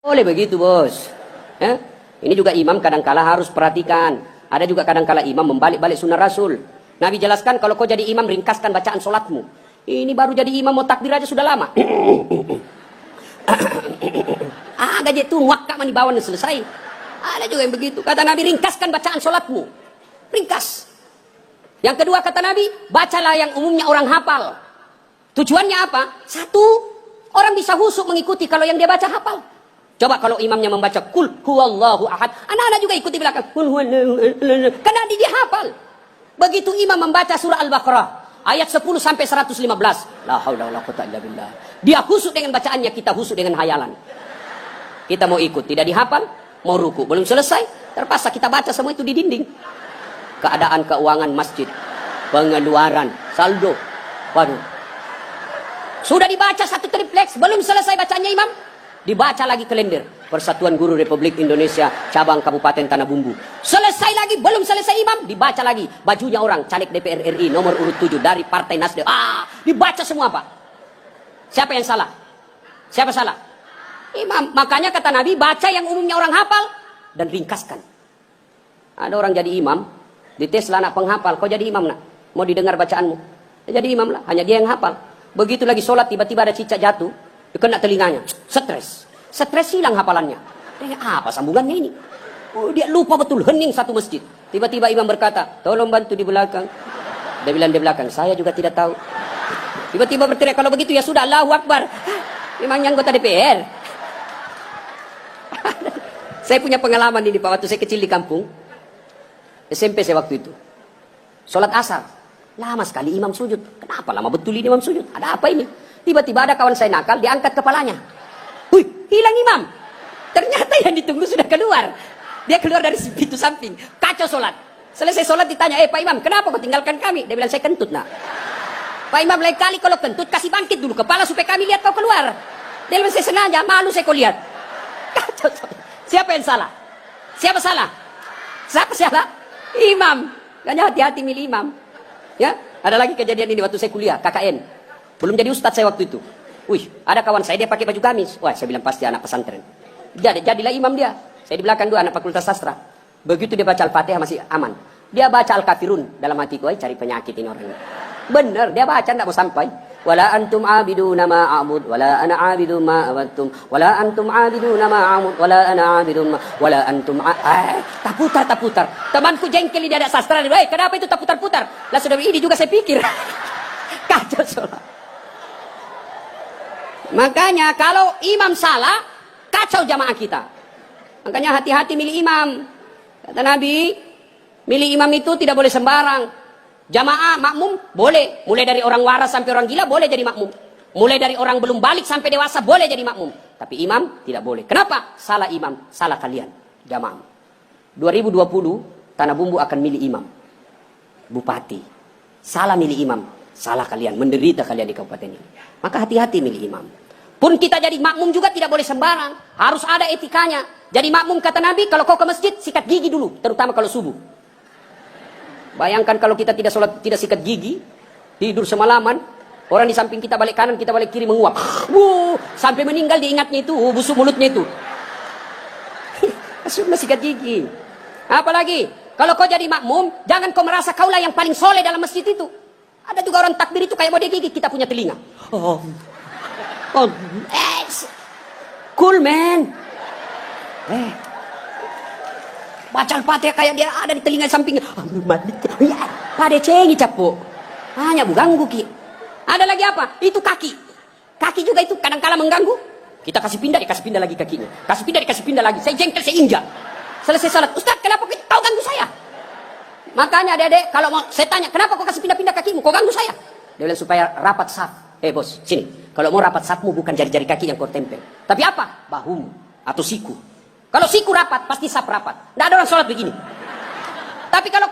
Boleh begitu, bos. Ya? Ini juga imam kadangkala harus perhatikan. Ada juga kadangkala imam membalik-balik sunnah Rasul. Nabi jelaskan, kalau kau jadi imam, ringkaskan bacaan solatmu. Ini baru jadi imam, mau takbir aja sudah lama. Gajet tuh wakak mani bawan selesai. Ada juga yang begitu. Kata Nabi, ringkaskan bacaan solatmu. Ringkas. Yang kedua kata Nabi, bacalah yang umumnya orang hafal. Tujuannya apa? Satu, orang bisa husuk mengikuti kalau yang dia baca hafal. Coba kalau imamnya membaca kul huwallahu ahad, anak-anak juga ikuti belakang. Kul huwallahu ahad. Karena dia hafal. Begitu imam membaca surah Al-Baqarah ayat 10 sampai 115. La haula wala quwwata illa billah. Dia husuk dengan bacaannya, kita husuk dengan hayalan. Kita mau ikut, tidak dihafal, mau ruku, belum selesai, terpaksa kita baca semua itu di dinding. Keadaan keuangan masjid, pengeluaran, saldo. Waduh. Sudah dibaca satu tripleks, belum selesai bacanya imam, dibaca lagi kalender Persatuan Guru Republik Indonesia cabang Kabupaten Tanah Bumbu. Selesai lagi, belum selesai imam, dibaca lagi bajunya orang caleg DPR RI nomor urut 7 dari Partai Nasdem. Dibaca semua, Pak. Siapa yang salah? Siapa salah? Imam. Makanya kata Nabi, baca yang umumnya orang hafal dan ringkaskan. Ada orang jadi imam, dites lah anak penghafal, kau jadi imam nak? Mau didengar bacaanmu? Ya, jadi imam lah, hanya dia yang hafal. Begitu lagi sholat, tiba-tiba ada cicak jatuh, kena telinganya, stres hilang hafalannya. Apa sambungannya ini? Dia lupa betul, hening satu masjid. Tiba-tiba imam berkata, tolong bantu di belakang. Dia bilang di belakang, saya juga tidak tahu. Tiba-tiba berteriak, kalau begitu ya sudah, Allahu Akbar. Memangnya anggota DPR. Saya punya pengalaman ini Pak, waktu saya kecil di kampung SMP saya waktu itu sholat asar, lama sekali imam sujud. Kenapa lama betul ini imam sujud? Ada apa ini? Tiba-tiba ada kawan saya nakal, diangkat kepalanya. Wih, hilang imam. Ternyata yang ditunggu sudah keluar. Dia keluar dari pintu samping. Kacau sholat. Selesai sholat ditanya, Pak Imam, kenapa kau tinggalkan kami? Dia bilang, saya kentut nak. Pak Imam, lain kali kalau kentut, kasih bangkit dulu kepala supaya kami lihat kau keluar. Dia bilang, saya sengaja, malu saya kau lihat. Kacau sholat. Siapa yang salah? Siapa salah? Siapa salah? Imam. Makanya hati-hati milih imam. Ya, ada lagi kejadian ini waktu saya kuliah, KKN. Belum jadi ustadz saya waktu itu. Wih, ada kawan saya dia pakai baju gamis. Wah, saya bilang pasti anak pesantren. Jadilah imam dia. Saya di belakang dua anak fakultas sastra. Begitu dia baca Al-Fatihah masih aman. Dia baca Al-Kafirun dalam hatiku, cari penyakit ini orang ini. Bener, dia baca enggak mau sampai. Wala antum abiduna ma a'bud wala ana abidu ma abattum wala antum abiduna ma a'bud wala ana abidu ma wala antum tak putar. Temanku jengkel dia ada sastra. Kenapa itu tak putar-putar? Lah sudah ini juga saya pikir. Kacau sholat. Makanya kalau imam salah, kacau jamaah kita. Makanya hati-hati milih imam. Kata Nabi, milih imam itu tidak boleh sembarang. Jamaah makmum boleh, mulai dari orang waras sampai orang gila boleh jadi makmum. Mulai dari orang belum balik sampai dewasa boleh jadi makmum. Tapi imam tidak boleh. Kenapa? Salah imam, salah kalian. Jamaah. 2020 Tanah Bumbu akan milih imam. Bupati. Salah milih imam, salah kalian, menderita kalian di kabupaten ini. Maka hati-hati milih imam. Pun kita jadi makmum juga tidak boleh sembarang. Harus ada etikanya. Jadi makmum kata Nabi, kalau kau ke masjid sikat gigi dulu, terutama kalau subuh. Bayangkan kalau kita tidak sholat, tidak sikat gigi, tidur semalaman, orang di samping kita balik kanan, kita balik kiri menguap. Sampai meninggal diingatnya itu, busuk mulutnya itu. Sudah sikat gigi. Apalagi, kalau kau jadi makmum, jangan kau merasa kaulah yang paling soleh dalam masjid itu. Ada juga orang takbir itu kayak mau dia gigi, kita punya telinga. Cool man. Baca Al-Fatihah kayak dia ada di telinga sampingnya. Pada cengi capo. Hanya ganggu ki. Ada lagi apa? Itu kaki. Kaki juga itu kadang-kala mengganggu. Kita kasih pindah, dikasih pindah lagi kakinya. Kasih pindah, dikasih pindah lagi. Saya jengkel, saya injak. Selesai salat. Ustaz, kenapa kau ganggu saya? Makanya adik-adik, kalau mau saya tanya, kenapa kau kasih pindah-pindah kakimu? Kau ganggu saya? Dia bilang supaya rapat saf. Bos, sini. Kalau mau rapat safmu bukan jari-jari kaki yang kau tempel. Tapi apa? Bahumu atau siku. Kalau siku rapat, pasti saf rapat. Tidak ada orang sholat begini. Tapi kalau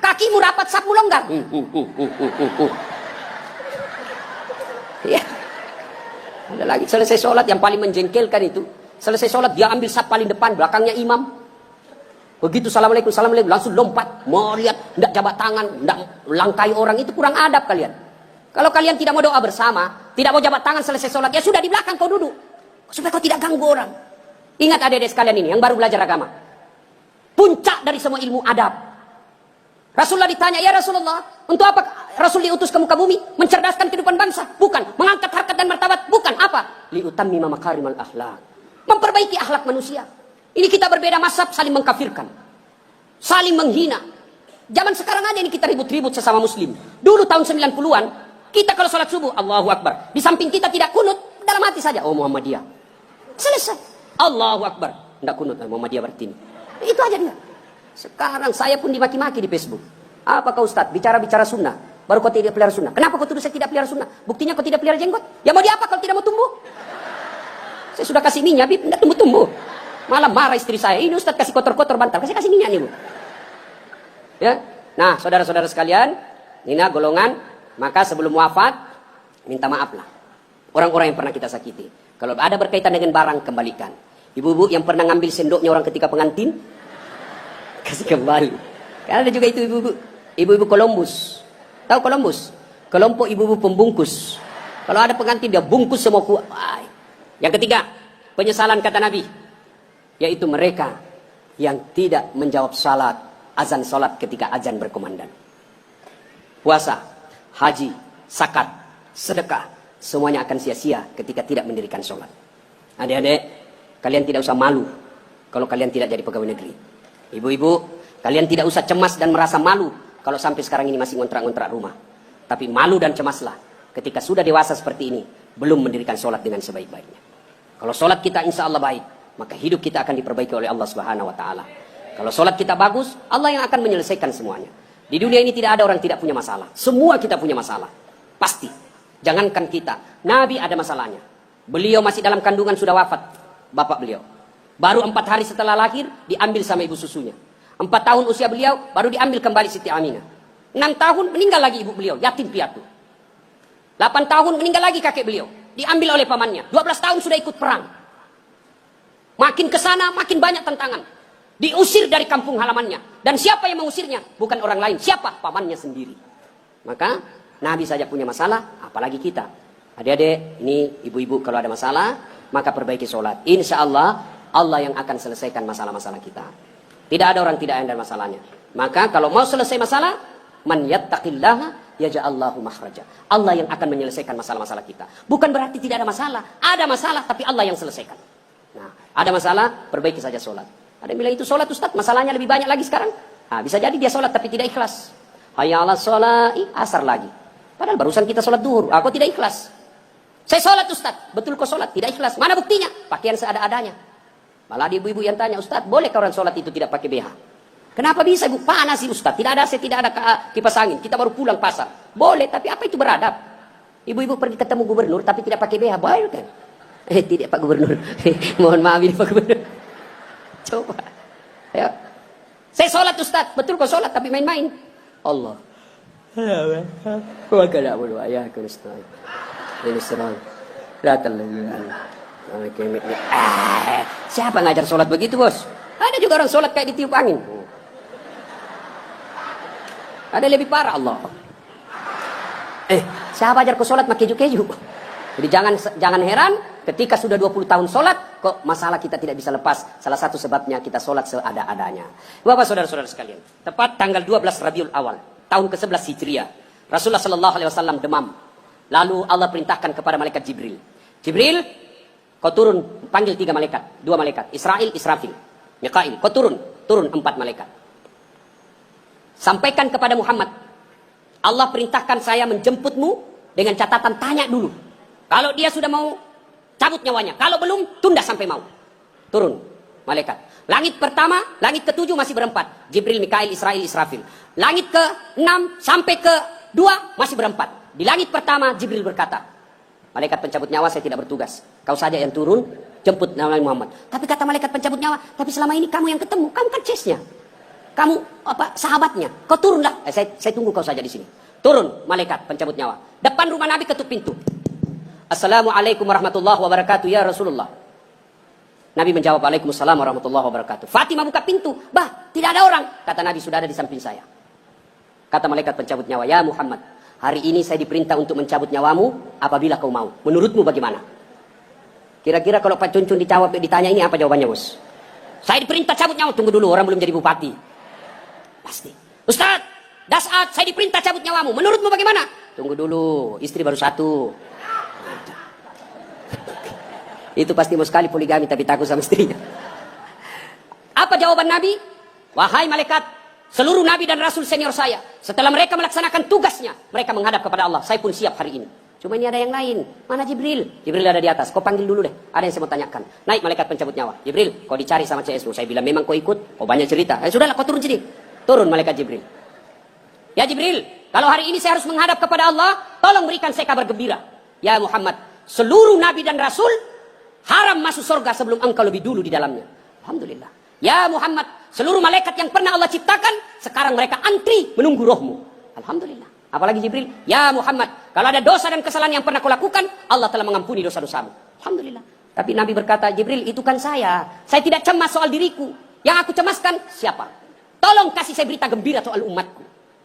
kakimu rapat, safmu longgar. Ya. Ada lagi, selesai sholat yang paling menjengkelkan itu. Selesai sholat, dia ambil saf paling depan, belakangnya imam. Begitu, assalamualaikum, langsung lompat. Mau lihat, tidak jabat tangan, tidak langkai orang, itu kurang adab kalian. Kalau kalian tidak mau doa bersama, tidak mau jabat tangan selesai sholat, ya sudah di belakang kau duduk. Supaya kau tidak ganggu orang. Ingat adik-adik sekalian ini, yang baru belajar agama. Puncak dari semua ilmu adab. Rasulullah ditanya, ya Rasulullah, untuk apa Rasul diutus ke muka bumi? Mencerdaskan kehidupan bangsa? Bukan. Mengangkat harkat dan martabat? Bukan. Apa? Liutammima makarimal akhlak. Memperbaiki akhlak manusia. Ini kita berbeda mazhab, saling mengkafirkan. Saling menghina. Zaman sekarang aja ini kita ribut-ribut sesama muslim. Dulu tahun 90-an, kita kalau sholat subuh, Allahu Akbar. Di samping kita tidak kunut, dalam hati saja, oh Muhammadiyah. Selesai. Allahu Akbar. Tidak kunut, Muhammadiyah berarti ini. Itu aja dia. Sekarang saya pun dimaki-maki di Facebook. Apa kau Ustaz? Bicara-bicara sunnah. Baru kau tidak pelihara sunnah. Kenapa kau tuduh saya tidak pelihara sunnah? Buktinya kau tidak pelihara jenggot. Ya mau diapa kalau tidak mau tumbuh? Saya sudah kasih minyak, tidak tumbuh-tumbuh. Malah marah istri saya. Ini Ustaz kasih kotor-kotor bantal. Kasih minyak nih Bu. Ya. Nah saudara-saudara sekalian. Ini golongan. Maka sebelum wafat. Minta maaf lah. Orang-orang yang pernah kita sakiti. Kalau ada berkaitan dengan barang, kembalikan. Ibu-ibu yang pernah ngambil sendoknya orang ketika pengantin, kasih kembali. Karena ada juga itu ibu-ibu Columbus. Tahu Columbus? Kelompok ibu-ibu pembungkus. Kalau ada pengantin dia bungkus semua kuat. Yang ketiga, penyesalan kata Nabi, yaitu mereka yang tidak menjawab salat, azan salat ketika azan berkumandang. Puasa, haji, zakat, sedekah, semuanya akan sia-sia ketika tidak mendirikan salat. Adik-adik, kalian tidak usah malu kalau kalian tidak jadi pegawai negeri. Ibu-ibu, kalian tidak usah cemas dan merasa malu kalau sampai sekarang ini masih ngontrak-ngontrak rumah. Tapi malu dan cemaslah ketika sudah dewasa seperti ini, belum mendirikan sholat dengan sebaik-baiknya. Kalau sholat kita insya Allah baik, maka hidup kita akan diperbaiki oleh Allah Subhanahu Wa Taala. Kalau sholat kita bagus, Allah yang akan menyelesaikan semuanya. Di dunia ini tidak ada orang tidak punya masalah. Semua kita punya masalah. Pasti. Jangankan kita, Nabi ada masalahnya. Beliau masih dalam kandungan sudah wafat. Bapak beliau. Baru 4 hari setelah lahir, diambil sama ibu susunya. 4 tahun usia beliau, baru diambil kembali Siti Aminah. 6 tahun meninggal lagi ibu beliau, yatim piatu. 8 tahun meninggal lagi kakek beliau. Diambil oleh pamannya. 12 tahun sudah ikut perang. Makin ke sana, makin banyak tantangan. Diusir dari kampung halamannya. Dan siapa yang mengusirnya? Bukan orang lain. Siapa? Pamannya sendiri. Maka, Nabi saja punya masalah, apalagi kita. Adik-adik, ini ibu-ibu kalau ada masalah, maka perbaiki sholat. Insya Allah, Allah yang akan selesaikan masalah-masalah kita. Tidak ada orang tidak ada masalahnya. Maka kalau mau selesai masalah, man yattaqillaha yaj'allahu makhraja. Allah yang akan menyelesaikan masalah-masalah kita. Bukan berarti tidak ada masalah. Ada masalah, tapi Allah yang selesaikan. Nah, ada masalah, perbaiki saja sholat. Ada yang bilang itu sholat Ustaz, masalahnya lebih banyak lagi sekarang. Nah, bisa jadi dia sholat tapi tidak ikhlas. Hayya 'alas sholat, asar lagi. Padahal barusan kita sholat duhur, aku tidak ikhlas. Saya sholat Ustaz, betul kau sholat, tidak ikhlas. Mana buktinya? Pakaian seada-adanya. Malah ada ibu-ibu yang tanya, Ustaz, bolehkah orang sholat itu tidak pakai BH? Kenapa bisa Bu? Panas sih Ustaz, tidak ada AC, tidak ada kipas angin. Kita baru pulang pasar. Boleh, tapi apa itu beradab? Ibu-ibu pergi ketemu gubernur tapi tidak pakai BH, boleh kan? Tidak Pak Gubernur. Mohon maaf ini Pak Gubernur. Coba. Ya. Saya sholat Ustaz, betul kau sholat tapi main-main. Allah. Wa kana abudu ya Kristus. Ini serang. Datang lagi. Siapa ngajar sholat begitu bos? Ada juga orang sholat kayak ditiup angin. Ada lebih parah Allah. Siapa ajar kau sholat pakai keju-keju? Jadi jangan heran ketika sudah 20 tahun sholat, kok masalah kita tidak bisa lepas. Salah satu sebabnya kita sholat seada-adanya. Bapak saudara-saudara sekalian, tepat tanggal 12 Rabiul Awal, tahun ke-11 Hijriah, Rasulullah SAW demam. Lalu Allah perintahkan kepada malaikat Jibril. Jibril, kau turun, panggil 3 malaikat. 2 malaikat, Israel, Israfil, Mikail. Kau turun 4 malaikat. Sampaikan kepada Muhammad, Allah perintahkan saya menjemputmu dengan catatan tanya dulu. Kalau dia sudah mau, cabut nyawanya. Kalau belum, tunda sampai mau. Turun, malaikat. Langit pertama, langit ke-7 masih berempat. Jibril, Mikail, Israel, Israfil. Langit ke-6 sampai ke-2 masih berempat. Di langit pertama, Jibril berkata, malaikat pencabut nyawa saya tidak bertugas. Kau saja yang turun, jemput Nabi Muhammad. Tapi kata malaikat pencabut nyawa, tapi selama ini kamu yang ketemu. Kamu kan chase-nya. Kamu sahabatnya. Kau turunlah. Saya tunggu kau saja di sini. Turun, malaikat pencabut nyawa. Depan rumah Nabi ketuk pintu. Assalamualaikum warahmatullahi wabarakatuh ya Rasulullah. Nabi menjawab, Waalaikumsalam warahmatullahi wabarakatuh. Fatimah buka pintu. Bah, tidak ada orang. Kata Nabi, sudah ada di samping saya. Kata malaikat pencabut nyawa, ya Muhammad, hari ini saya diperintah untuk mencabut nyawamu apabila kau mau. Menurutmu bagaimana? Kira-kira kalau Pak Cuncun ditanya ini apa jawabannya, bos? Saya diperintah cabut nyawa. Tunggu dulu, orang belum jadi bupati. Pasti. Ustaz, Dasat, saya diperintah cabut nyawamu. Menurutmu bagaimana? Tunggu dulu, istri baru satu. Itu pasti mau sekali poligami tapi takut sama istrinya. Apa jawaban Nabi? Wahai malaikat, seluruh Nabi dan Rasul senior saya, setelah mereka melaksanakan tugasnya, mereka menghadap kepada Allah. Saya pun siap hari ini. Cuma ini ada yang lain. Mana Jibril? Jibril ada di atas. Kau panggil dulu deh. Ada yang saya mau tanyakan. Naik malaikat pencabut nyawa. Jibril, kau dicari sama CS-mu. Saya bilang memang kau ikut. Kau banyak cerita. Sudahlah, kau turun sini. Turun malaikat Jibril. Ya Jibril, kalau hari ini saya harus menghadap kepada Allah, tolong berikan saya kabar gembira. Ya Muhammad, seluruh Nabi dan Rasul haram masuk surga sebelum engkau lebih dulu di dalamnya. Alhamdulillah. Ya Muhammad, seluruh malaikat yang pernah Allah ciptakan, sekarang mereka antri menunggu rohmu. Alhamdulillah. Apalagi Jibril, ya Muhammad, kalau ada dosa dan kesalahan yang pernah kau lakukan, Allah telah mengampuni dosa-dosamu. Alhamdulillah. Tapi Nabi berkata, Jibril, itu kan saya. Saya tidak cemas soal diriku. Yang aku cemaskan, siapa? Tolong kasih saya berita gembira soal umatku.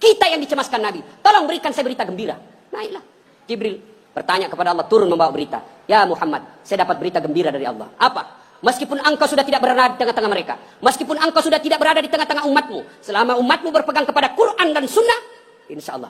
Kita yang dicemaskan Nabi. Tolong berikan saya berita gembira. Naiklah. Jibril bertanya kepada Allah, turun membawa berita. Ya Muhammad, saya dapat berita gembira dari Allah. Apa? Meskipun engkau sudah tidak berada di tengah-tengah mereka. Meskipun engkau sudah tidak berada di tengah-tengah umatmu. Selama umatmu berpegang kepada Quran dan Sunnah, insya Allah